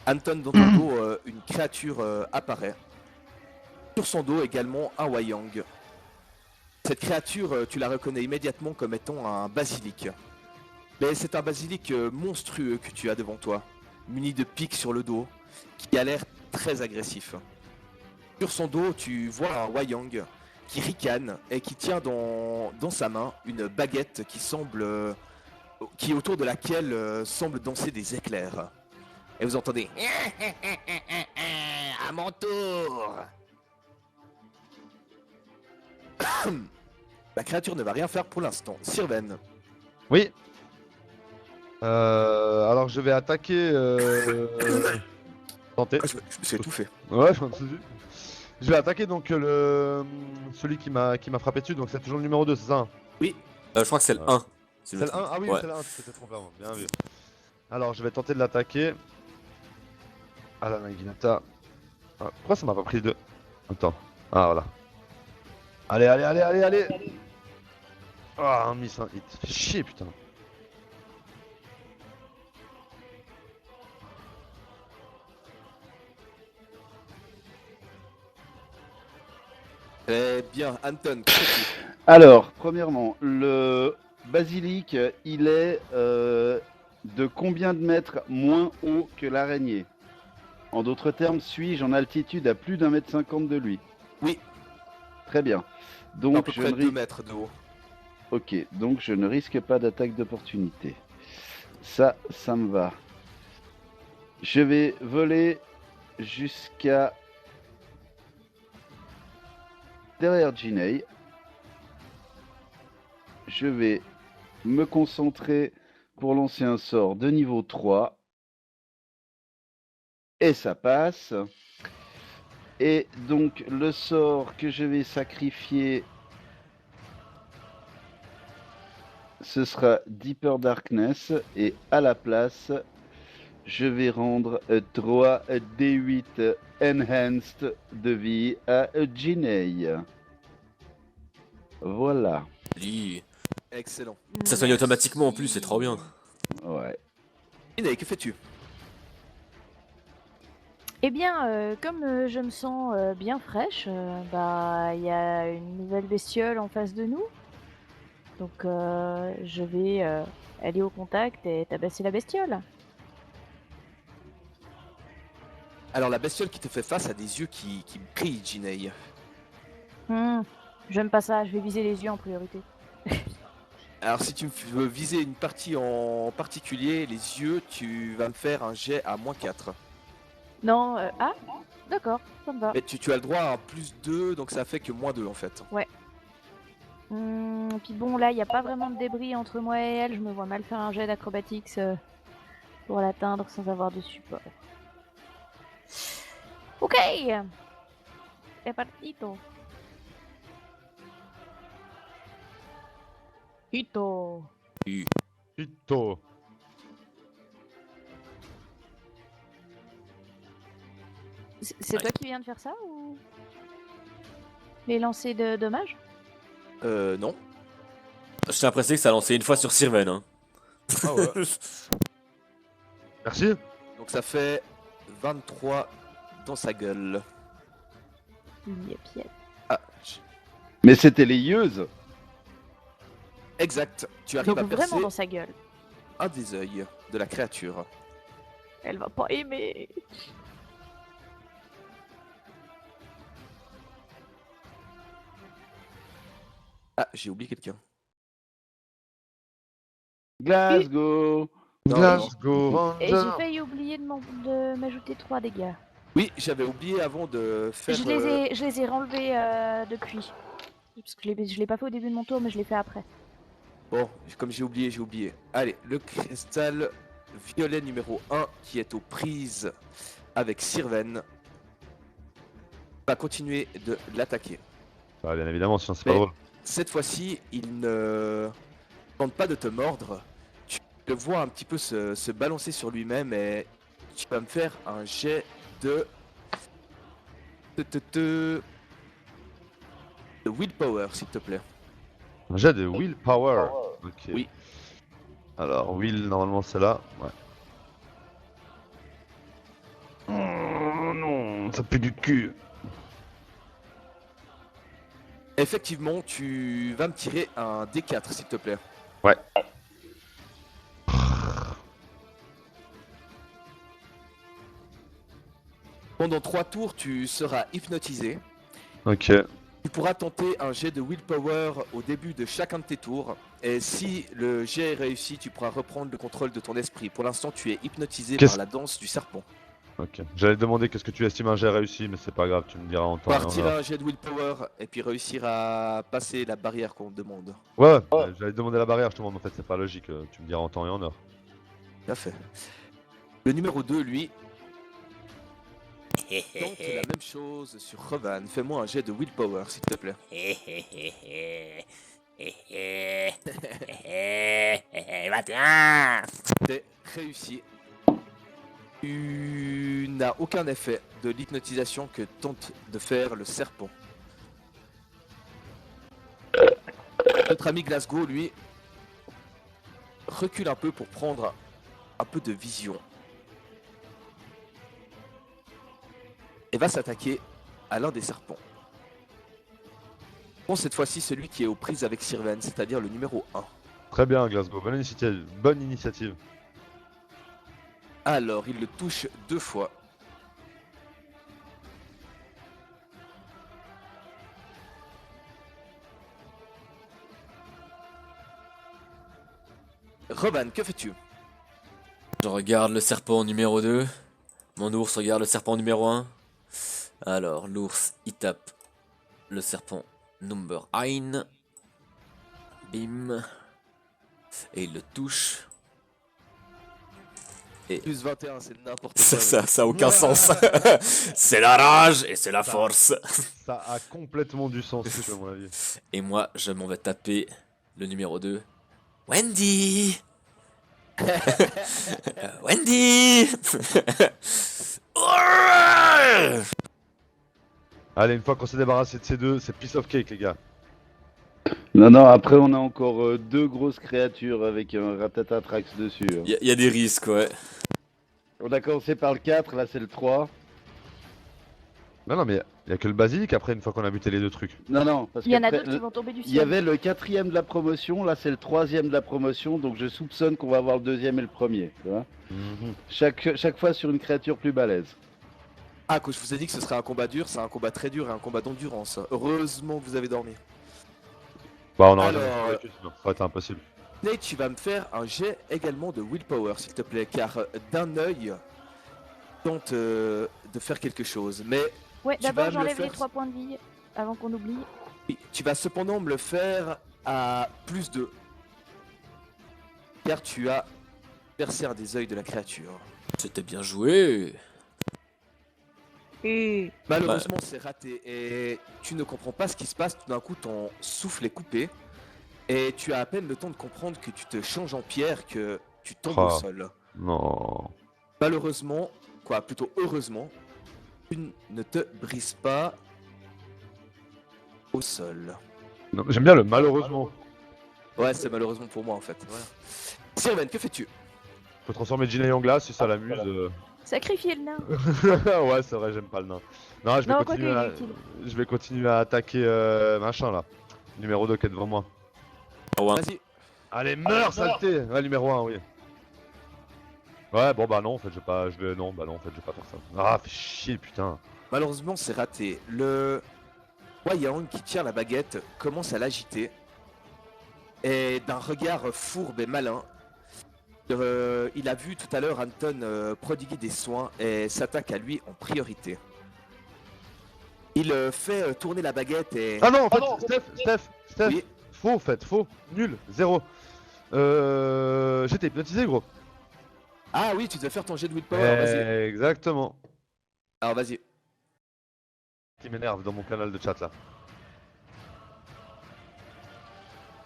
Anton, dans ton dos, une créature apparaît. Sur son dos également un Wayang. Cette créature, tu la reconnais immédiatement comme étant un basilic. Mais c'est un basilic monstrueux que tu as devant toi, muni de pics sur le dos, qui a l'air très agressif. Sur son dos, tu vois un Wayang qui ricane et qui tient dans sa main une baguette qui autour de laquelle semble danser des éclairs. Et vous entendez à mon tour. La créature ne va rien faire pour l'instant. Sirven. Oui. Alors je vais attaquer. Tenter. Ah, je me suis étouffé. Ouais, je vais attaquer donc celui qui m'a frappé dessus. Donc c'est toujours le numéro 2, c'est ça hein? Oui. Je crois que c'est le 1. C'est le 1. Ah oui, ouais. c'est le 1. Tu t'es trompé avant. Bien vu. Alors je vais tenter de l'attaquer. Ah la Naginata. Ah, pourquoi ça m'a pas pris 2? Attends. Ah voilà. Allez. Ah un miss, un hit. Fais chier putain. Eh bien, Anton, que fais-tu? Alors, premièrement, le basilic, il est de combien de mètres moins haut que l'araignée? En d'autres termes, suis-je en altitude à plus d'1,50 m de lui? Oui. Très bien. À Donc, peu je près ne 2 mètres de haut. Ok, donc je ne risque pas d'attaque d'opportunité. Ça me va. Je vais voler jusqu'à derrière Ginei. Je vais me concentrer pour lancer un sort de niveau 3. Et ça passe. Et donc le sort que je vais sacrifier, ce sera Deeper Darkness. Et à la place, je vais rendre 3 D8 Enhanced de vie à Ginei. Voilà. Excellent. Ça soigne automatiquement en plus, c'est trop bien. Ouais. Ginei, que fais-tu? Eh bien, comme je me sens bien fraîche, il y a une nouvelle bestiole en face de nous. Donc, je vais aller au contact et tabasser la bestiole. Alors, la bestiole qui te fait face a des yeux qui brillent, Ginei. J'aime pas ça, je vais viser les yeux en priorité. Alors, si tu veux viser une partie en particulier, les yeux, tu vas me faire un jet à -4. Non, ah, d'accord, ça me va. Mais tu as le droit à un +2, donc ça fait que -2 en fait. Puis bon, là, il n'y a pas vraiment de débris entre moi et elle. Je me vois mal faire un jet d'acrobatics pour l'atteindre sans avoir de support. Ok. C'est partito. Hito. Hito. C'est toi qui viens de faire ça ou les lancers de dommages? Non. Je tiens à préciser que ça a lancé une fois sur Sirven. Hein. Ah ouais. Merci. Donc ça fait 23 dans sa gueule. Yep, yep. Ah, Mais c'était les yeux. exact. Tu arrives Donc à percer vraiment dans sa gueule. un des yeux de la créature. Elle va pas aimer. Ah, j'ai oublié quelqu'un. Glasgow. Non, Glasgow Et j'ai Ranger. failli oublier de m'ajouter 3 dégâts. Oui, j'avais oublié avant de faire. Je les ai renlevés depuis. Parce que je l'ai pas fait au début de mon tour, mais je l'ai fait après. Bon, comme j'ai oublié. Allez, le cristal violet numéro 1 qui est aux prises avec Sirven va continuer de l'attaquer. Ah, bien évidemment, sinon c'est pas Mais- drôle. Cette fois-ci, il ne tente pas de te mordre. Tu le vois un petit peu se balancer sur lui-même et tu vas me faire un jet de de willpower, s'il te plaît. Un jet de willpower. Ok. Oui. Alors, will, normalement c'est là. Ouais. Ça pue du cul. Effectivement, tu vas me tirer un D4 s'il te plaît. Ouais. Pendant 3 tours, tu seras hypnotisé. Ok. Tu pourras tenter un jet de willpower au début de chacun de tes tours. Et si le jet est réussi, tu pourras reprendre le contrôle de ton esprit. Pour l'instant, tu es hypnotisé Qu'est-ce- par la danse du serpent. Ok. J'allais te demander qu'est-ce que tu estimes un jet réussi, mais c'est pas grave, tu me diras en temps et en Partir heure. un jet de willpower et puis réussir à passer la barrière qu'on te demande. Ouais, j'allais te demander la barrière, je te demande en fait, c'est pas logique, tu me diras en temps et en heure. Tout à fait. Le numéro 2, lui, tente la même chose sur Rovan. Fais-moi un jet de willpower, s'il te plaît. C'est réussi. Tu n'as aucun effet de l'hypnotisation que tente de faire le serpent. Notre ami Glasgow, lui, recule un peu pour prendre un peu de vision. Et va s'attaquer à l'un des serpents. Bon, cette fois-ci, celui qui est aux prises avec Sirven, c'est-à-dire le numéro 1. Très bien, Glasgow, bonne initiative. Bonne initiative. Alors, il le touche 2 fois. Roban, que fais-tu? Je regarde le serpent numéro 2. Mon ours regarde le serpent numéro 1. Alors, l'ours, il tape le serpent number 1. Bim. Et il le touche. Plus 21, c'est n'importe quoi. Ça a aucun sens. C'est la rage et c'est la force. Ça a complètement du sens, à mon avis. Et moi, je m'en vais taper le numéro 2. Wendy. Wendy. Allez, une fois qu'on s'est débarrassé de ces deux, c'est piece of cake, les gars. Non, après on a encore deux grosses créatures avec un ratatatrax dessus. Hein. Il y a des risques, ouais. On a commencé par le 4, là c'est le 3. Non, mais il y a que le basilic après, une fois qu'on a buté les deux trucs. Non, parce Il y en a qu'après, d'autres qui vont tomber du il y ciel. avait le 4ème de la promotion, là c'est le 3ème de la promotion, donc je soupçonne qu'on va avoir le 2ème et le 1er. Tu vois chaque fois sur une créature plus balèze. Ah, quand je vous ai dit que ce serait un combat dur, c'est un combat très dur et un combat d'endurance. Heureusement que vous avez dormi. Bah, on aura Alors, jamais fait avec eux, sinon ça aurait été impossible. Nate, tu vas me faire un jet également de willpower, s'il te plaît, car d'un œil tente de faire quelque chose. Mais Ouais, tu vas d'abord me le j'enlève faire. les 3 points de vie avant qu'on oublie. oui, tu vas cependant me le faire à plus 2. Car tu as percé un des œils de la créature. C'était bien joué. Et Malheureusement, c'est raté et tu ne comprends pas ce qui se passe. Tout d'un coup, ton souffle est coupé et tu as à peine le temps de comprendre que tu te changes en pierre, que tu tombes au Oh. sol. Non. Malheureusement, quoi, plutôt heureusement, tu ne te brises pas au sol. Non, j'aime bien le malheureusement. Ouais, c'est malheureusement pour moi en fait. Sylvain, que fais-tu? Faut transformer Ginny en glace si ça l'amuse. sacrifier le nain. Ouais, c'est vrai, j'aime pas le nain. Non, je vais, Non, continuer quoique à... il est utile. je vais continuer à attaquer machin là. Numéro 2 qui est devant moi. Vas-y. Allez, meurs, saleté! Ouais, numéro 1, oui. Ouais, bon bah non, en fait, non, bah non, en fait, je vais pas faire ça. Ah, fais chier, putain. Malheureusement, c'est raté. Le Wayang qui tient la baguette commence à l'agiter et d'un regard fourbe et malin, il a vu tout à l'heure Anton prodiguer des soins et s'attaque à lui en priorité. Il fait tourner la baguette et... Ah non, en fait, Steph, Oui. faux, en fait, faux, nul, 0. J'étais hypnotisé, gros. Ah oui, tu devais faire ton jet de willpower, vas-y. Exactement. Alors vas-y. Qui m'énerve dans mon canal de chat là.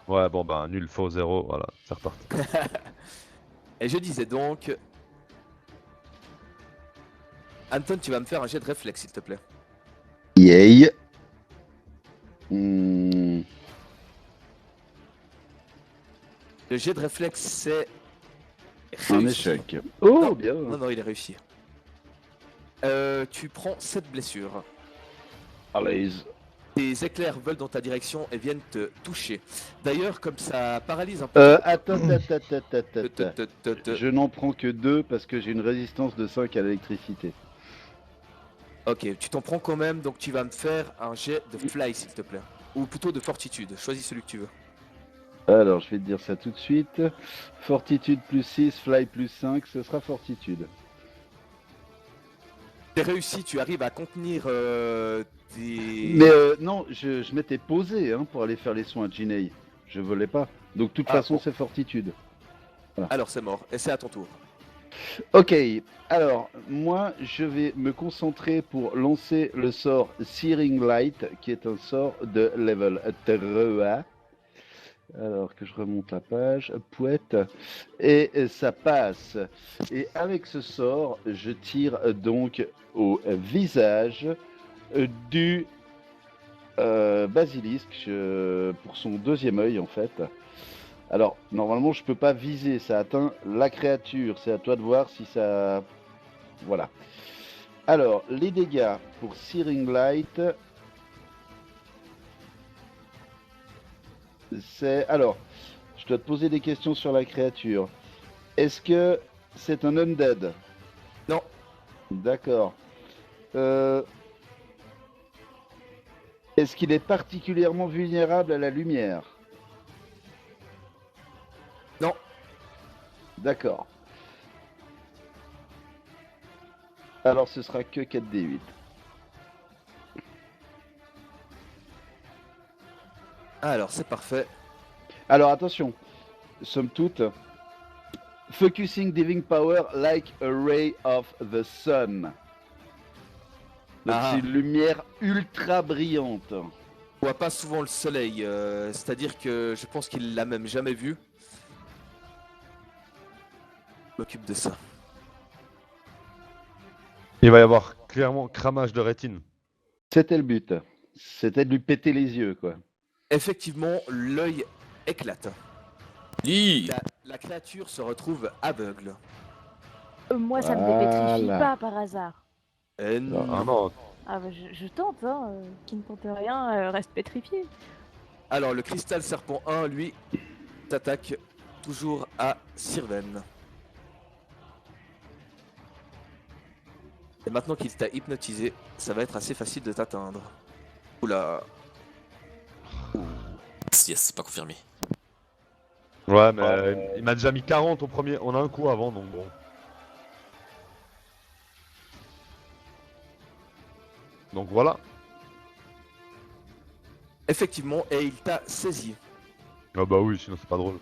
Ouais, bon bah nul, faux, 0, voilà, c'est reparti. Et je disais donc... Anton, tu vas me faire un jet de réflexe, s'il te plaît. Yay. Le jet de réflexe, c'est... Un réussi. échec. Oh, Non. bien. Non, il est réussi. Tu prends 7 blessures. Allez. Tes éclairs volent dans ta direction et viennent te toucher. D'ailleurs, comme ça paralyse un peu... Attends. te- Je n'en prends que 2 parce que j'ai une résistance de 5 à l'électricité. Ok, tu t'en prends quand même, donc tu vas me faire un jet de fly, s'il te plaît. Ou plutôt de fortitude, choisis celui que tu veux. Alors, je vais te dire ça tout de suite. Fortitude plus 6, fly plus 5, ce sera fortitude. T'es réussi, tu arrives à contenir tes... Mais non, je m'étais posé hein, pour aller faire les soins à Ginei. Je volais pas. Donc, de toute façon, bon. c'est fortitude. Alors c'est mort, et c'est à ton tour. Ok, alors, moi, je vais me concentrer pour lancer le sort Searing Light, qui est un sort de level 3. Alors que je remonte la page, pouette, et ça passe. Et avec ce sort, je tire donc au visage du basilisque pour son deuxième œil en fait. Alors normalement je peux pas viser, ça atteint la créature, c'est à toi de voir si ça... Voilà. Alors les dégâts pour Searing Light, c'est... Alors, je dois te poser des questions sur la créature. Est-ce que c'est un undead? Non. D'accord. Est-ce qu'il est particulièrement vulnérable à la lumière? Non. D'accord. Alors ce sera que 4d8. Alors c'est parfait. Alors attention, somme toute, focusing divine power like a ray of the sun. Donc Ah. c'est une lumière ultra brillante. On voit pas souvent le soleil, c'est-à-dire que je pense qu'il l'a même jamais vu. Je m'occupe de ça. Il va y avoir clairement cramage de rétine. C'était le but. C'était de lui péter les yeux, quoi. Effectivement, l'œil éclate. Lis. La créature se retrouve aveugle. Moi, ça me dépétrifie Voilà. pas par hasard. Non. Ah non, Ah bah, je tente, hein. Qui ne tente rien reste pétrifié. Alors le cristal serpent 1, lui, t'attaque toujours à Sirven. Et maintenant qu'il t'a hypnotisé, ça va être assez facile de t'atteindre. Oula. Yes, c'est pas confirmé. ouais, mais il m'a déjà mis 40 au premier. On a un coup avant, donc bon. Donc voilà. Effectivement, et il t'a saisi. Ah bah oui, sinon c'est pas drôle.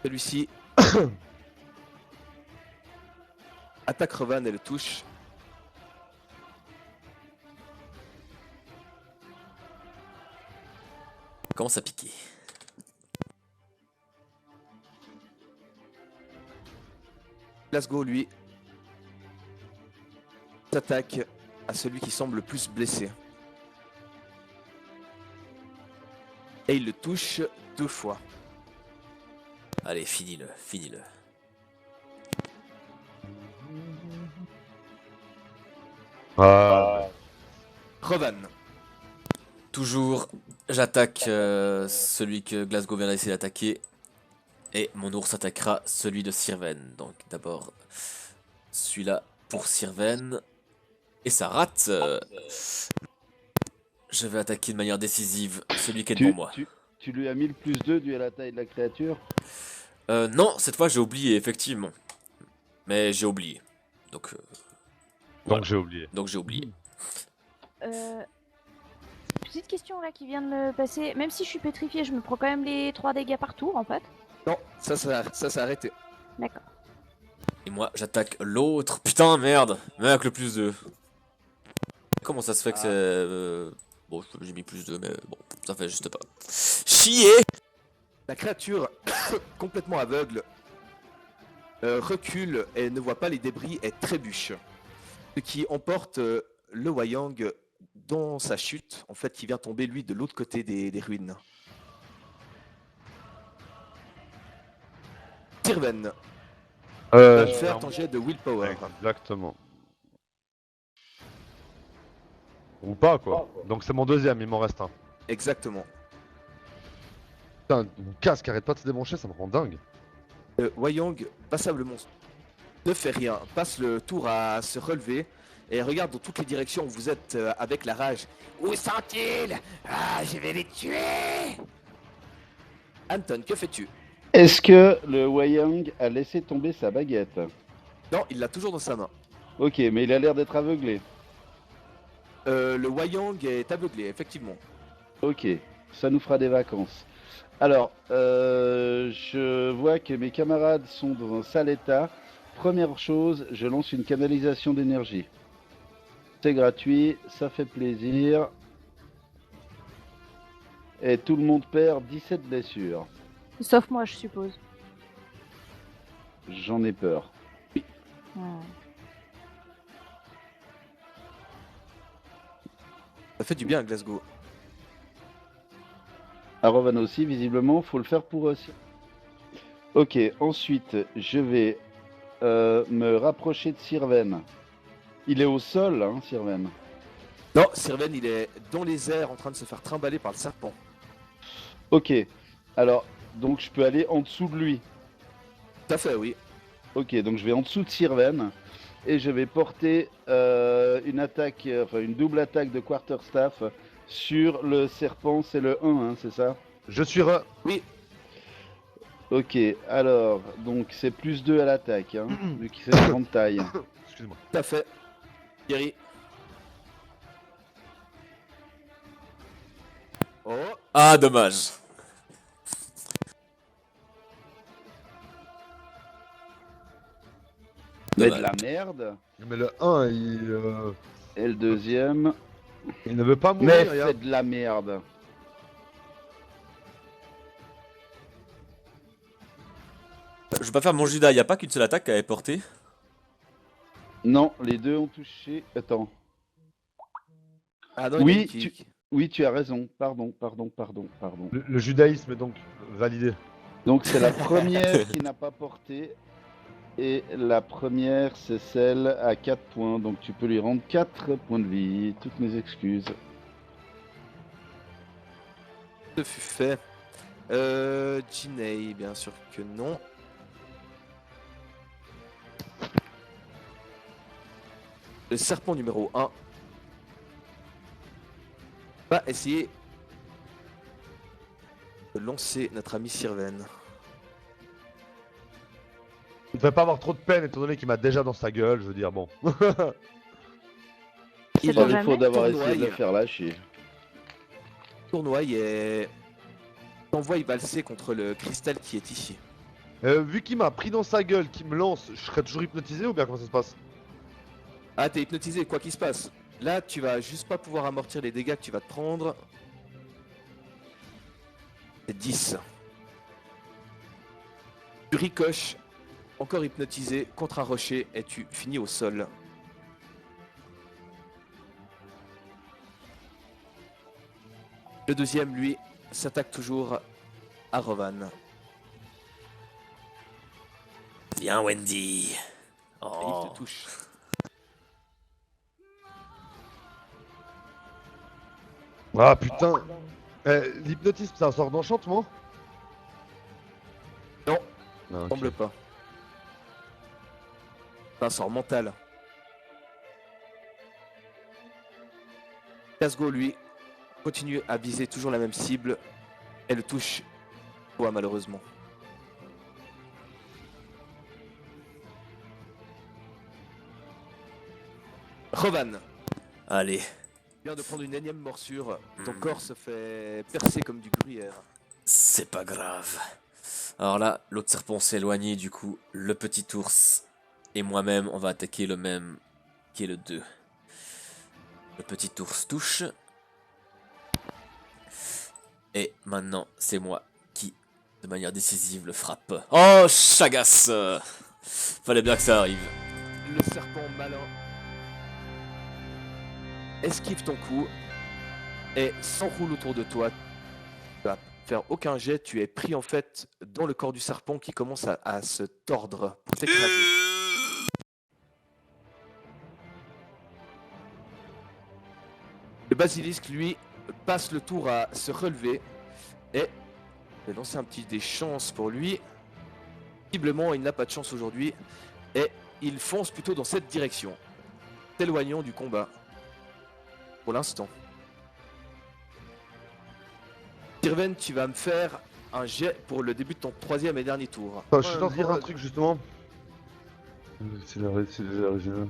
Celui-ci attaque Revan et le touche. Commence à piquer. Glasgow, lui, s'attaque à celui qui semble le plus blessé. Et il le touche 2 fois. Allez, finis-le, finis-le. Ah, Revan, Toujours, j'attaque celui que Glasgow vient d'essayer d'attaquer. Et mon ours attaquera celui de Sirven. Donc d'abord, celui-là pour Sirven. Et ça rate. Je vais attaquer de manière décisive celui qui est devant moi. Tu lui as mis le plus 2 dû à la taille de la créature? Non, cette fois j'ai oublié, effectivement. Mais j'ai oublié. Donc, donc j'ai oublié. donc j'ai oublié. Petite question là qui vient de me passer. Même si je suis pétrifié, je me prends quand même les 3 dégâts par tour en fait. non, ça s'est arrêté. D'accord. Et moi j'attaque l'autre. Putain, merde. Même avec le plus 2. Comment ça se fait que c'est... Bon, j'ai mis plus 2, mais bon, ça fait juste pas. Chier. La créature, complètement aveugle, recule et ne voit pas les débris et trébuche. Ce qui emporte le Wayang dans sa chute, en fait, qui vient tomber lui de l'autre côté des ruines. Sirven, Va Je te vais faire ton jet de willpower. Exactement. Ou pas quoi. Donc c'est mon deuxième, il m'en reste un. Exactement. Putain, mon casque arrête pas de se débrancher, ça me rend dingue. Wayang, passablement, ne fait rien, passe le tour à se relever et regarde dans toutes les directions où vous êtes avec la rage. Où sont-ils? Ah, je vais les tuer! Anton, que fais-tu? Est-ce que le Wayang a laissé tomber sa baguette? Non, il l'a toujours dans sa main. Ok, mais il a l'air d'être aveuglé. Le Wayang est aveuglé, effectivement. Ok, ça nous fera des vacances. Alors, je vois que mes camarades sont dans un sale état. Première chose, je lance une canalisation d'énergie. C'est gratuit, ça fait plaisir. Et tout le monde perd 17 blessures. Sauf moi, je suppose. J'en ai peur. Hmm. Ça fait du bien à Glasgow. À Rovan aussi, visiblement, faut le faire pour eux. Ok, ensuite, je vais me rapprocher de Sirven. Il est au sol, hein, Sirven. Non, Sirven, il est dans les airs en train de se faire trimballer par le serpent. Ok, alors, donc je peux aller en dessous de lui. Tout à fait, oui. Ok, donc je vais en dessous de Sirven et je vais porter une attaque, enfin une double attaque de Quarterstaff sur le serpent. C'est le 1, hein, c'est ça? Je suis Oui, Ok, alors, donc c'est plus 2 à l'attaque, hein, vu que c'est une grande taille. Excuse-moi. tout à fait. Thierry. Oh, Ah, dommage. Mais de Dommage. la merde. Mais le 1, Et le deuxième. il ne veut pas Mais mourir. c'est de la merde. Je vais pas faire mon Judas, y a pas qu'une seule attaque qu'elle avait portée. Non, les deux ont touché. Attends. ah non, Oui, il a une kick. Oui, tu as raison. Pardon. Le judaïsme est donc validé. Donc c'est la première qui n'a pas porté. Et la première, c'est celle à 4 points. Donc tu peux lui rendre 4 points de vie. Toutes mes excuses. Ce fut fait. Ginei, bien sûr que non. Le serpent numéro 1 va essayer de lancer notre ami Sirven. Il ne devrait pas avoir trop de peine étant donné qu'il m'a déjà dans sa gueule, je veux dire, bon. C'est Il pas Par jamais. défaut d'avoir tournoie, essayé de le il- faire lâcher. Tournoi et t'envoie valser contre le cristal qui est ici. Vu qu'il m'a pris dans sa gueule, qu'il me lance, je serais toujours hypnotisé ou bien comment ça se passe? Ah, t'es hypnotisé, quoi qu'il se passe. Là, tu vas juste pas pouvoir amortir les dégâts que tu vas te prendre. C'est 10. Tu ricoches, encore hypnotisé, contre un rocher et tu finis au sol. Le deuxième, lui, s'attaque toujours à Rovan. Viens, Wendy. Et Oh. il te touche. Ah putain. L'hypnotisme, c'est un sort d'enchantement? Non. Ah, ok. Semble pas. C'est un sort mental. Casgo, lui, continue à viser toujours la même cible. Elle le touche, toi, malheureusement. Rovan Allez. vient de prendre une énième morsure. Ton corps se fait percer comme du gruyère. C'est pas grave. Alors là, l'autre serpent s'est éloigné, du coup, le petit ours et moi-même, on va attaquer le même, qui est le 2. Le petit ours touche. Et maintenant, c'est moi qui, de manière décisive, le frappe. Oh, Chagas! Fallait bien que ça arrive. Le serpent malin esquive ton coup et s'enroule autour de toi. Tu vas faire aucun jet, tu es pris en fait dans le corps du serpent qui commence à se tordre pour t'écraser. Le basilisque, lui, passe le tour à se relever et je vais lancer un petit des chances pour lui. Visiblement, il n'a pas de chance aujourd'hui et il fonce plutôt dans cette direction, s'éloignant du combat pour l'instant. Sirven, tu vas me faire un jet pour le début de ton troisième et dernier tour. Attends, je suis en train de dire un truc justement. C'est original.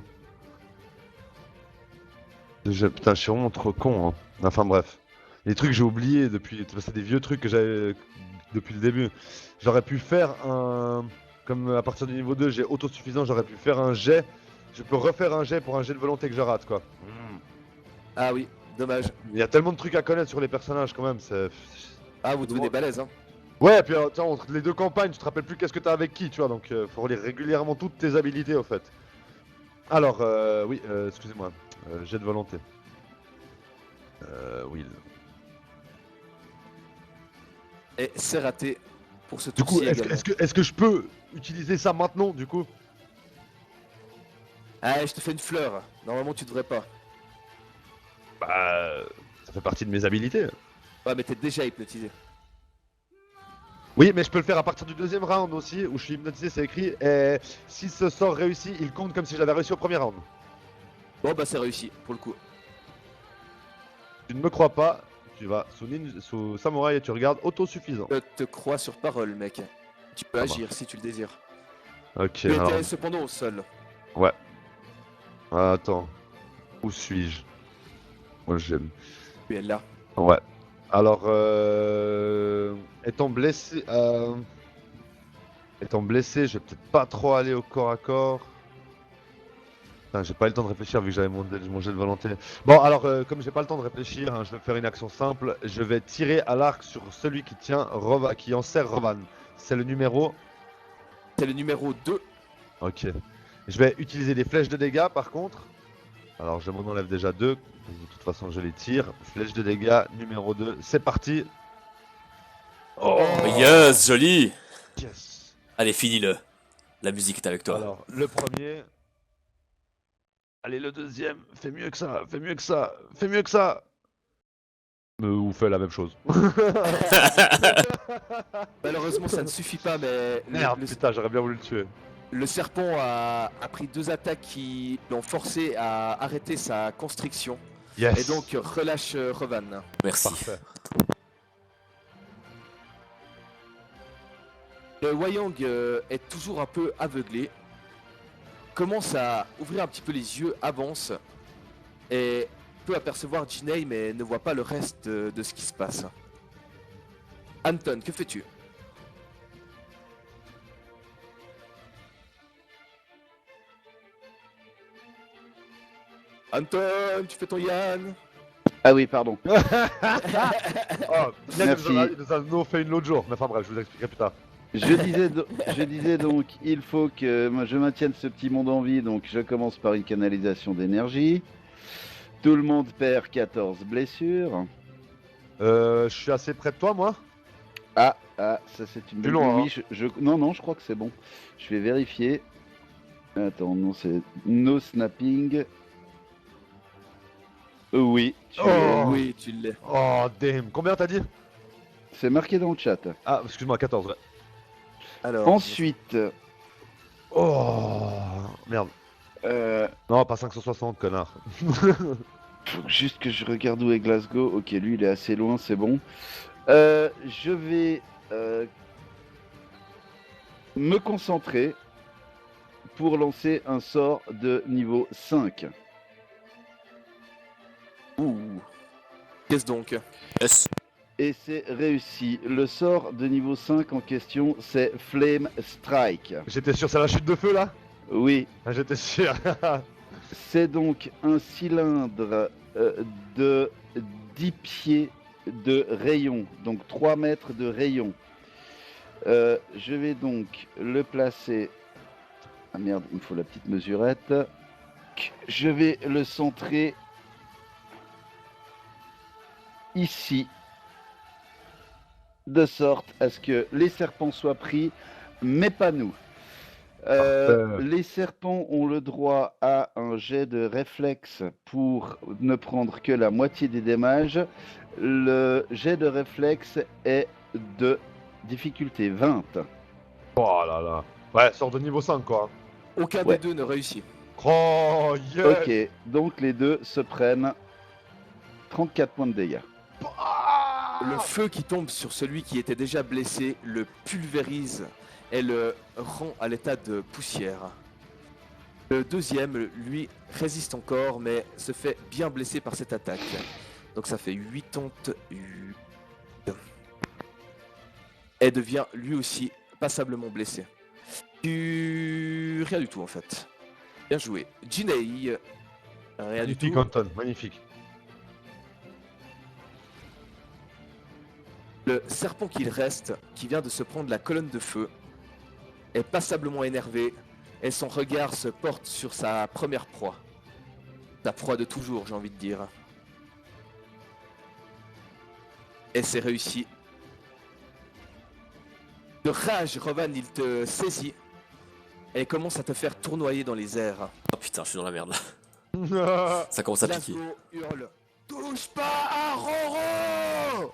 Putain, je suis vraiment trop con. Hein. Enfin bref. Les trucs que j'ai oubliés depuis. C'est des vieux trucs que j'avais depuis le début. J'aurais pu faire un. Comme à partir du niveau 2, j'ai autosuffisant, j'aurais pu faire un jet. Je peux refaire un jet pour un jet de volonté que je rate quoi. Ah oui, dommage. Il y a tellement de trucs à connaître sur les personnages quand même. Ah, vous devenez balèze, hein. Ouais, et puis tiens, entre les deux campagnes, tu te rappelles plus qu'est-ce que t'as avec qui, tu vois, donc faut relire régulièrement toutes tes habilités au fait. Alors, oui, excusez-moi, jet de volonté. Will. Et c'est raté pour ce Du coup, tour-ci également. est-ce que je peux utiliser ça maintenant, du coup? Ah, je te fais une fleur. Normalement, tu devrais pas. Bah, ça fait partie de mes habilités. Ouais, mais t'es déjà hypnotisé. Oui, mais je peux le faire à partir du deuxième round aussi, où je suis hypnotisé, c'est écrit, et si ce sort réussit, il compte comme si j'avais réussi au premier round. Bon, bah, c'est réussi, pour le coup. Tu ne me crois pas, tu vas sous samouraï et tu regardes autosuffisant. Je te crois sur parole, mec. Tu peux Ça agir si tu le désires. Ok, Tu alors... étais cependant au sol. Ouais. Attends. Où suis-je? Moi j'aime. Tu es là. Ouais. Alors, étant blessé, je vais peut-être pas trop aller au corps à corps. Putain, j'ai pas eu le temps de réfléchir vu que j'avais mon jet de volonté. Bon, alors, comme j'ai pas le temps de réfléchir, hein, je vais faire une action simple. Je vais tirer à l'arc sur celui qui tient qui enserre Rovan. C'est le numéro. C'est le numéro 2. Ok. Je vais utiliser des flèches de dégâts par contre. Alors je m'en enlève déjà 2. De toute façon je les tire. Flèche de dégâts numéro 2. C'est parti. Oh, yes, joli. Yes. Allez, finis-le. La musique est avec toi. Alors le premier. Allez le deuxième. Fais mieux que ça. Fais mieux que ça. Fais mieux que ça. Ou fais la même chose. Malheureusement, ça ne suffit pas, mais Merde, putain, j'aurais bien voulu le tuer. le serpent a pris 2 attaques qui l'ont forcé à arrêter sa constriction. Yes. Et donc relâche Revan. Merci. Parfait. Le Wayang est toujours un peu aveuglé. Commence à ouvrir un petit peu les yeux, avance. Et peut apercevoir Jinei, mais ne voit pas le reste de ce qui se passe. Anton, que fais-tu? Anton, tu fais ton Yann. Ah oui, pardon. Oh, Merci. il nous a nous fait une l'autre jour. Mais enfin bref, je vous expliquerai plus tard. Je disais donc, il faut que moi, je maintienne ce petit monde en vie, donc je commence par une canalisation d'énergie. Tout le monde perd 14 blessures. Je suis assez près de toi, moi. Ah, ça c'est une Plus bonne... loin, Oui, non, je crois que c'est bon. Je vais vérifier. Attends, non, c'est no snapping. Oui, Oh. Oui, tu l'es. Oh, damn. Combien t'as dit? c'est marqué dans le chat. Ah, excuse-moi, 14, ouais. Alors, Ensuite, Oh, merde. Non, pas 560, connard. faut juste que je regarde où est Glasgow. Ok, lui il est assez loin, c'est bon. Je vais me concentrer pour lancer un sort de niveau 5. ouh. Qu'est-ce donc? Yes. Et c'est réussi. Le sort de niveau 5 en question, c'est Flame Strike. J'étais sûr, c'est la chute de feu là? Oui, Ah, j'étais sûr. c'est donc un cylindre de 10 pieds de rayon, donc 3 mètres de rayon. Je vais donc le placer... Ah merde, il me faut la petite mesurette. Je vais le centrer ici. de sorte à ce que les serpents soient pris, mais pas nous. Les serpents ont le droit à un jet de réflexe pour ne prendre que la moitié des dommages. Le jet de réflexe est de difficulté 20. Oh là là. Ouais, sort de niveau 5 quoi. Aucun Ouais. des deux ne réussit. Oh yeah. Ok, donc les deux se prennent 34 points de dégâts. Le feu qui tombe sur celui qui était déjà blessé le pulvérise et le rend à l'état de poussière. Le deuxième, lui, résiste encore, mais se fait bien blesser par cette attaque. Donc ça fait 88. Et devient lui aussi passablement blessé. Rien du tout en fait. Bien joué. Jinei, rien du Magnifique tout. Anton, magnifique. Le serpent qu'il reste, qui vient de se prendre la colonne de feu, est passablement énervé et son regard se porte sur sa première proie. Sa proie de toujours, j'ai envie de dire. Et c'est réussi. De rage, Rovan, il te saisit et commence à te faire tournoyer dans les airs. Oh putain, je suis dans la merde là. Ça commence à piquer. Glasgow hurle. Touche pas à Roro!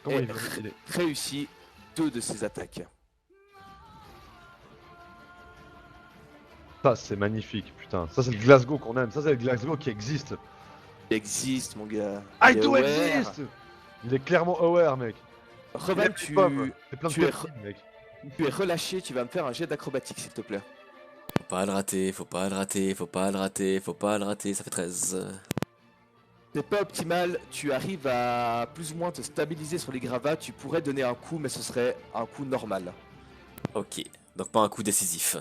Comment Et il est réussit 2 de ses attaques. Ça c'est magnifique, putain. Ça c'est le Glasgow qu'on aime. Ça c'est le Glasgow qui existe. Il existe, mon gars. I Il est do aware. exist. Il est clairement aware, mec. Il Rovan, aime les pommes. C'est plein de tu es peptides, mec. tu es relâché, tu vas me faire un jet d'acrobatique, s'il te plaît. Faut pas le rater, faut pas le rater, faut pas le rater, faut pas le rater, ça fait 13. C'est pas optimal, tu arrives à plus ou moins te stabiliser sur les gravats, tu pourrais donner un coup, mais ce serait un coup normal. Ok, donc pas un coup décisif.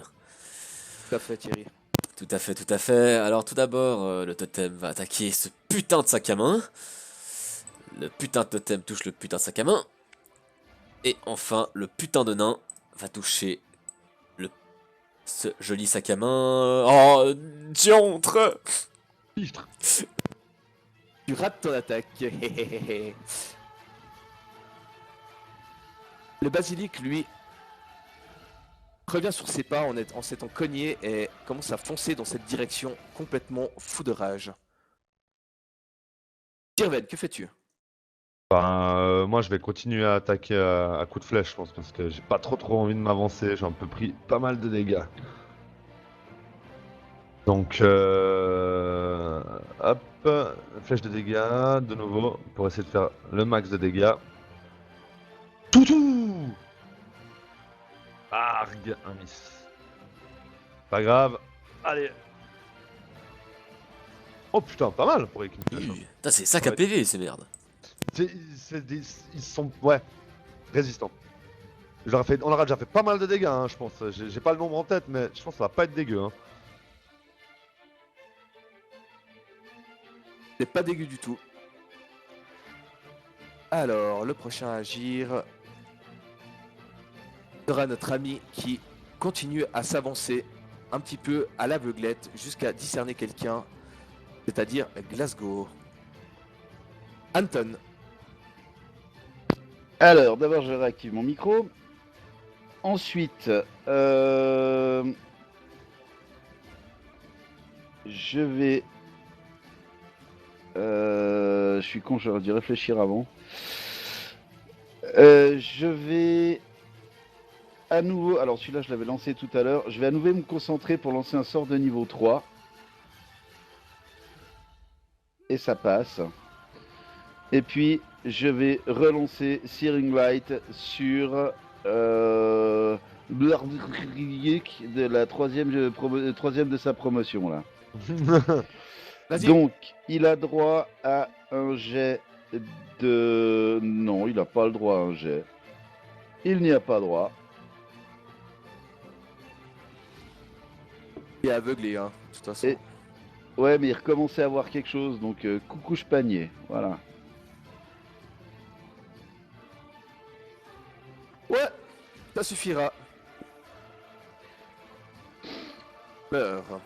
Tout à fait, Thierry. Tout à fait, tout à fait. Alors tout d'abord, le totem va attaquer ce putain de sac à main. Le putain de totem touche le putain de sac à main. Et enfin, le putain de nain va toucher ce joli sac à main. Oh, diantre! Pichtre. Tu rates ton attaque. Le basilic, lui, revient sur ses pas en s'étant cogné et commence à foncer dans cette direction complètement fou de rage. Tirven, que fais-tu? Moi je vais continuer à attaquer à coups de flèche, je pense, parce que j'ai pas trop envie de m'avancer. J'ai un peu pris pas mal de dégâts. Donc, hop, flèche de dégâts, de nouveau, pour essayer de faire le max de dégâts. Toutou! Arg, un miss. Pas grave, allez. Oh putain, pas mal pour une flèche. Hein. Putain, c'est sac à Ouais. PV ces merdes. Ils sont, ouais, résistants. On leur a déjà fait pas mal de dégâts, hein, je pense. J'ai pas le nombre en tête, mais je pense que ça va pas être dégueu. Hein. C'est pas dégueu du tout. Alors, le prochain à agir sera notre ami qui continue à s'avancer un petit peu à l'aveuglette jusqu'à discerner quelqu'un, c'est-à-dire Glasgow. Anton, Alors, d'abord, je réactive mon micro. Ensuite, je vais... je suis con, j'aurais dû réfléchir avant. Je vais à nouveau... Alors, celui-là, je l'avais lancé tout à l'heure. Je vais à nouveau me concentrer pour lancer un sort de niveau 3. Et ça passe. Et puis, je vais relancer Searing Light sur Blardic de la troisième de sa promotion là. vas-y. Donc, il a droit à un jet de... Non, il n'a pas le droit à un jet. Il n'y a pas droit. Il est aveuglé, hein, de toute façon. Et- Ouais, mais il recommençait à voir quelque chose, donc coucouche panier, voilà. Ouais, ça suffira. Meurs.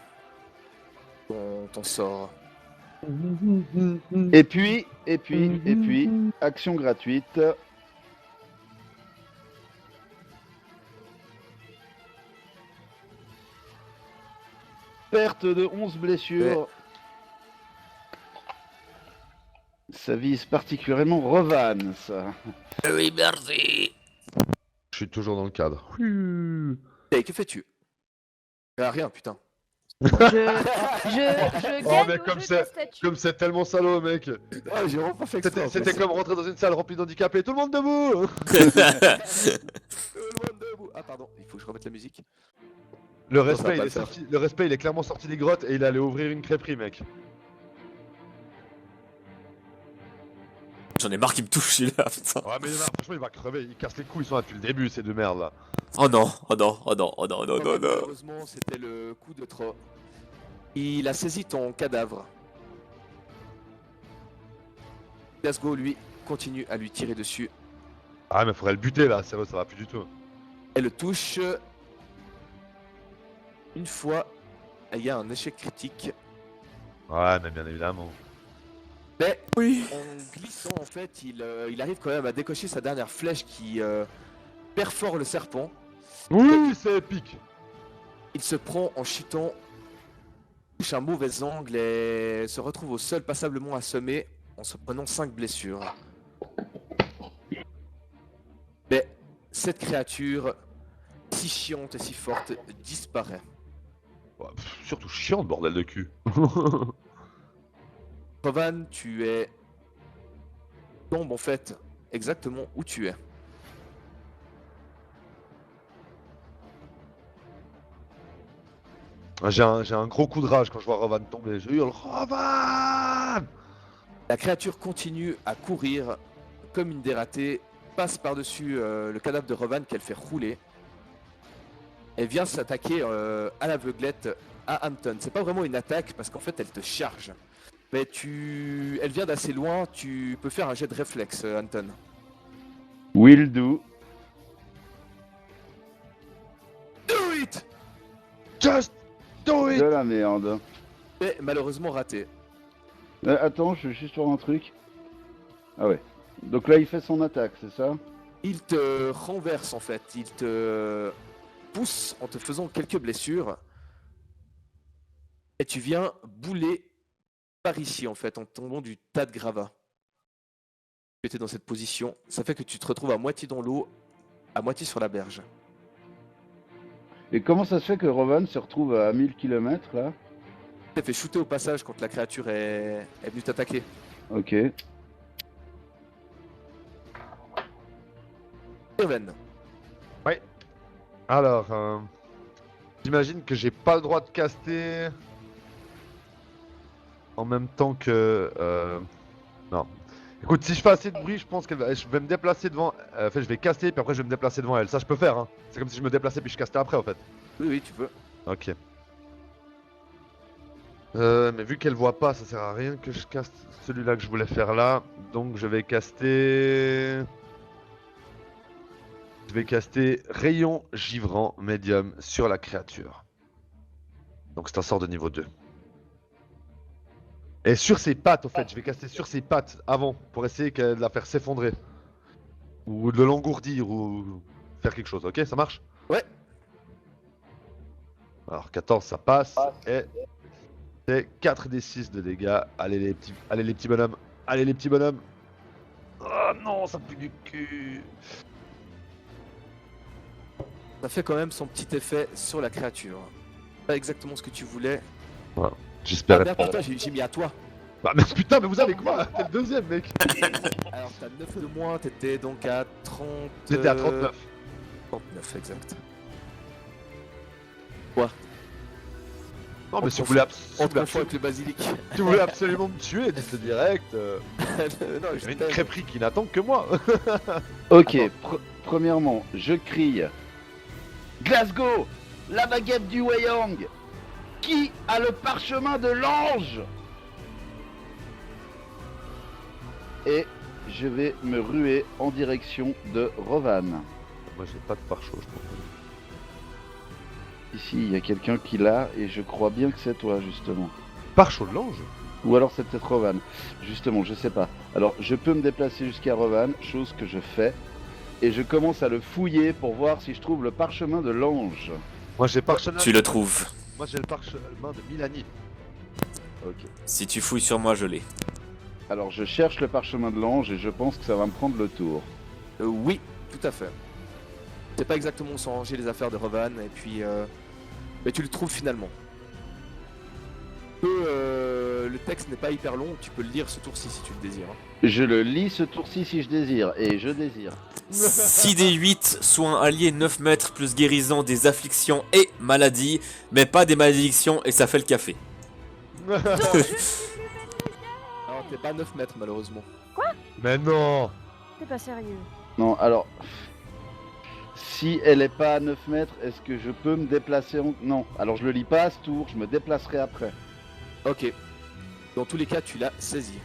Ton sort. Et puis, action gratuite. Perte de 11 blessures. Ouais. Ça vise particulièrement Rovan, ça. Oui, merci. Je suis toujours dans le cadre. Et que fais-tu? Rien, putain. Je Oh, gagne mais au comme jeu c'est- de statue. Comme c'est tellement salaud, mec. Ouais, j'ai vraiment pas fait exprès. C'était comme rentrer dans une salle remplie d'handicapés. Tout le monde debout. Ah, pardon, il faut que je remette la musique. Le ça va respect, pas il le est faire. sorti. Le respect, il est clairement sorti des grottes et il allait ouvrir une crêperie, mec. J'en ai marre qu'il me touche celui-là, putain. Ouais, mais franchement, il va crever. Il casse les couilles. Ils sont là depuis le début, ces deux merdes là. Oh non, oh non, oh non, oh non, oh non, non, non. Malheureusement, c'était le coup de trop. Il a saisi ton cadavre. Glasgow, lui, continue à lui tirer dessus. Ah, mais faudrait le buter là. Sérieux, ça va plus du tout. Elle le touche. Une fois, il y a un échec critique. Ouais, mais bien évidemment. Mais Oui. en glissant, en fait, il arrive quand même à décocher sa dernière flèche qui perfore le serpent. Oui, c'est épique. Il se prend en chutant, touche un mauvais angle et se retrouve au sol passablement assommé en se prenant 5 blessures. Mais cette créature, si chiante et si forte, disparaît. Ouais, surtout chiant, bordel de cul. Rovan, tu es... tombe en fait exactement où tu es. J'ai un gros coup de rage quand je vois Rovan tomber. Je hurle Rovan. La créature continue à courir comme une dératée, passe par-dessus le cadavre de Rovan qu'elle fait rouler. Elle vient s'attaquer à l'aveuglette à Hampton. C'est pas vraiment une attaque parce qu'en fait elle te charge. Mais elle vient d'assez loin, tu peux faire un jet de réflexe, Hampton. Will do. Do it! Just do De it. la merde. Mais malheureusement raté. Attends, je vais juste voir un truc. Ah ouais. Donc là, il fait son attaque, c'est ça? Il te renverse en fait, il te pousse en te faisant quelques blessures. Et tu viens bouler par ici en fait, en tombant du tas de gravats. Tu étais dans cette position, ça fait que tu te retrouves à moitié dans l'eau, à moitié sur la berge. Et comment ça se fait que Rovan se retrouve à 1000 km là? Tu t'es fait shooter au passage quand la créature est venue t'attaquer. Ok. Irven, Alors, j'imagine que j'ai pas le droit de caster en même temps que. Non. Écoute, si je fais assez de bruit, je pense que je vais me déplacer devant. En fait, je vais caster, puis après, je vais me déplacer devant elle. Ça, je peux faire, hein. C'est comme si je me déplaçais, puis je castais après, en fait. oui, tu peux. Ok. Mais vu qu'elle voit pas, ça sert à rien que je caste celui-là que je voulais faire là. Donc, je vais caster. Je vais caster Rayon Givrant Médium sur la créature. Donc, c'est un sort de niveau 2. Et sur ses pattes, au fait, je vais caster sur ses pattes avant pour essayer de la faire s'effondrer. Ou de l'engourdir ou faire quelque chose, ok? Ça marche? Ouais. Alors 14 ça passe et c'est 4d6 de dégâts. Allez les petits bonhommes. Allez les petits bonhommes. Oh non, ça pue du cul. Ça fait quand même son petit effet sur la créature. Pas exactement ce que tu voulais. Ah J'espère merde, être... putain, j'ai mis à toi. Bah mais putain, mais vous avez quoi? T'es le deuxième mec. Alors t'as 9 de moins, t'étais donc à 30... J'étais à 39. 39, exact. Non mais si On vous voulez, On te confond avec le basilic. si vous voulez absolument me tuer, dites-le direct. Non, J'ai une crêperie qui n'attend que moi. Ok, premièrement, je crie Glasgow, la baguette du Weyang. Qui a le parchemin de l'ange? Et je vais me ruer en direction de Rovan. Moi j'ai pas de pare-chaud, je pense. Ici, il y a quelqu'un qui l'a et je crois bien que c'est toi justement. Pare-chaud de l'ange? Ou alors c'est peut-être Rovan. Justement, je sais pas. Alors, je peux me déplacer jusqu'à Rovan, chose que je fais. Et je commence à le fouiller pour voir si je trouve le parchemin de l'ange. Moi j'ai parchemin. Tu le trouves. Moi j'ai le parchemin de Milani. Ok. Si tu fouilles sur moi, je l'ai. Alors, je cherche le parchemin de l'ange et je pense que ça va me prendre le tour. Oui, tout à fait. C'est pas exactement où sont rangées les affaires de Rovan, et puis... mais tu le trouves finalement. Le texte n'est pas hyper long, tu peux le lire ce tour-ci si tu le désires. Je le lis ce tour-ci si je désire. Et je désire. 6d8, soins alliés 9 mètres plus guérison des afflictions et maladies, mais pas des malédictions et ça fait le café. Alors t'es pas à 9 mètres malheureusement. Mais non. T'es pas sérieux. Non, alors... Si elle est pas à 9 mètres, est-ce que je peux me déplacer en... Non, alors je le lis pas à ce tour, je me déplacerai après. Ok. Dans tous les cas, tu l'as saisi.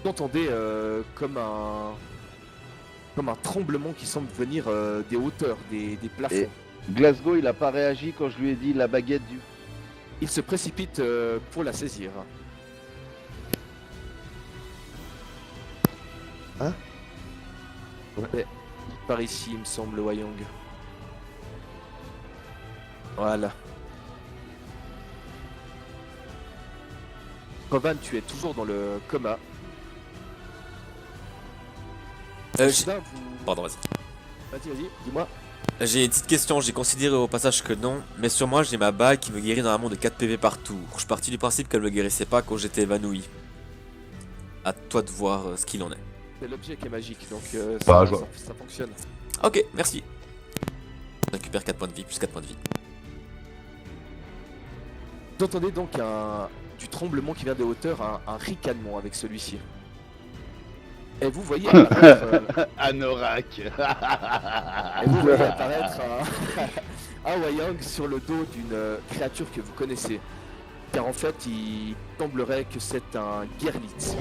Vous entendez comme un tremblement qui semble venir des hauteurs, des plafonds. Et- Glasgow, il a pas réagi quand je lui ai dit la baguette du... Il se précipite pour la saisir. Hein? Ouais. Par ici, il me semble, Wayang. Voilà. Rovan, tu es toujours dans le coma. Soudain, vous... Pardon, vas-y. Vas-y, dis-moi. J'ai une petite question, j'ai considéré au passage que non, mais sur moi j'ai ma bague qui me guérit normalement de 4 PV par tour. Je suis parti du principe qu'elle me guérissait pas quand j'étais évanoui. À toi de voir ce qu'il en est. C'est l'objet qui est magique, donc Bah, je vois. ça fonctionne. Ok, merci. Je récupère 4 points de vie, plus 4 points de vie. Vous entendez donc du tremblement qui vient des hauteurs, un ricanement avec celui-ci. Et vous voyez apparaître, Anorak. et vous voyez apparaître un Wayang sur le dos d'une créature que vous connaissez. Car en fait, il semblerait que c'est un Gerlit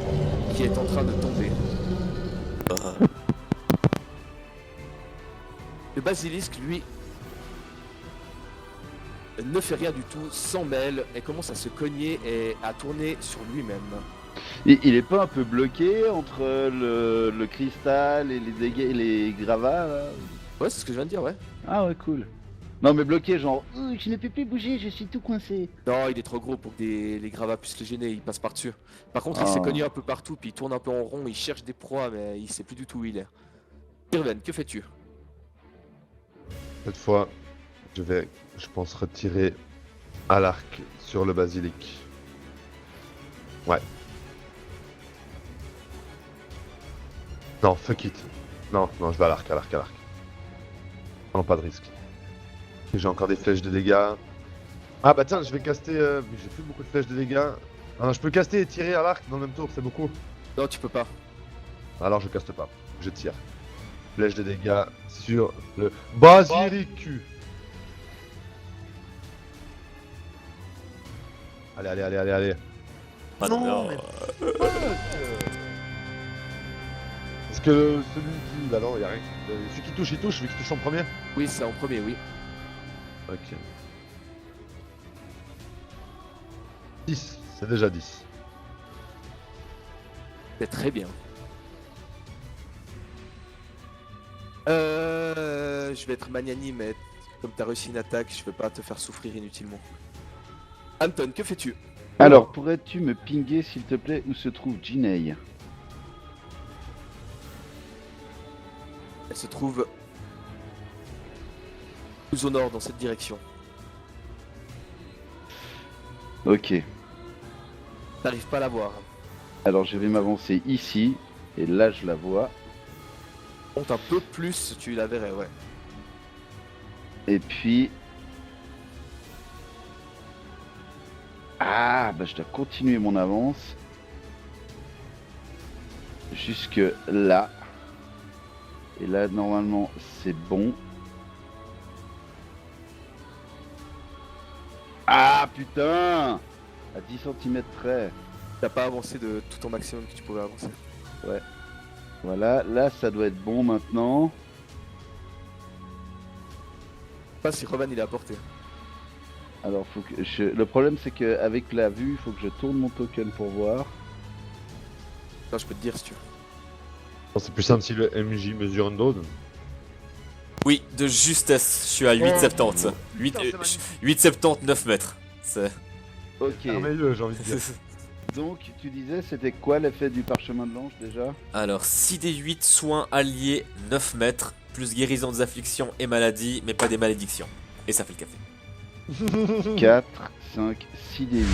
qui est en train de tomber. Le basilisque, lui, ne fait rien du tout, s'en mêle et commence à se cogner et à tourner sur lui-même. Il est pas un peu bloqué entre le cristal et les dégâts, les gravats là? Ouais, c'est ce que je viens de dire, ouais. Ah ouais, cool. Non mais bloqué genre, je ne peux plus bouger, je suis tout coincé. Non, il est trop gros pour que les gravats puissent le gêner, il passe par-dessus. Par contre, il Ah. s'est cogné un peu partout, puis il tourne un peu en rond, il cherche des proies, mais il sait plus du tout où il est. Irven, que fais-tu? Cette fois, je pense, retirer à l'arc sur le basilic. Ouais. Non, fuck it. Non, je vais à l'arc. Non, pas de risque. J'ai encore des flèches de dégâts. Ah bah tiens, je vais caster... J'ai plus beaucoup de flèches de dégâts. Ah, je peux caster et tirer à l'arc dans le même tour, c'est beaucoup. Non, tu peux pas. Alors je caste pas, je tire. Flèche de dégâts sur le basilic. Allez. Ah non, mais Est-ce que celui qui... Bah non, y'a rien. Celui qui touche, celui qui touche en premier. Oui, c'est en premier, oui. Ok. 10, c'est déjà 10. C'est très bien. Je vais être magnanime, mais comme t'as réussi une attaque, je vais pas te faire souffrir inutilement. Anton, que fais-tu? Alors, pourrais-tu me pinguer s'il te plaît où se trouve Jinei? Elle se trouve plus au nord, dans cette direction. Ok. T'arrives pas à la voir. Alors je vais m'avancer ici, et là je la vois. Monte un peu plus, tu la verrais, ouais. Et puis... Ah, bah je dois continuer mon avance. Jusque là. Et là, normalement, c'est bon. Ah, putain! À 10 cm près. T'as pas avancé de tout ton maximum que tu pouvais avancer. Voilà, là, ça doit être bon maintenant. pas si Rovan il est à portée. Alors, faut que le problème, c'est qu'avec la vue, il faut que je tourne mon token pour voir. Attends, je peux te dire si tu veux. C'est plus simple si le MJ mesure une drone. Oui, de justesse, je suis à 8,70. 8,70, 9 mètres. C'est... Ok. Merveilleux, j'ai envie de dire. Donc, tu disais, c'était quoi l'effet du parchemin de l'ange déjà? Alors, 6d8 soins alliés, 9 mètres, plus guérison des afflictions et maladies, mais pas des malédictions. Et ça fait le café. 4, 5, 6 des 8.